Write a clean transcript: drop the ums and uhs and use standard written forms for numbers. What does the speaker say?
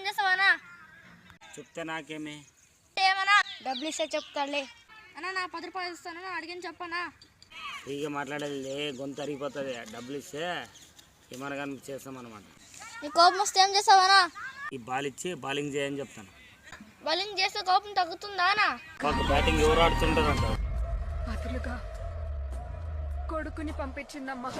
Phone చేస్తావానా? చెప్తే నాకేమి ఏమన్నా డబ్బులు ఇస్తే చెప్తాడులే అన్న. నా 10 రూపాయలు ఇస్తాను అడిగిన చెప్పనా? ఫ్రీగా మాట్లాడేది గొంతు అరిగిపోతుంది. డబ్బులు ఇస్తే ఏమన్నా కానీ చేస్తామన్నమాట. నీ కోపం వస్తే ఏం చేస్తావానా? ఈ బాల్ ఇచ్చి బౌలింగ్ చేయని చెప్తాను. బౌలింగ్ చేస్తే కోపం తగ్గుతుందా అన్న? మాకు బ్యాటింగ్ ఎవరు ఆడుతుంటారు అంటారు. బదులుగా కొడుకుని పంపించిందమ్మా.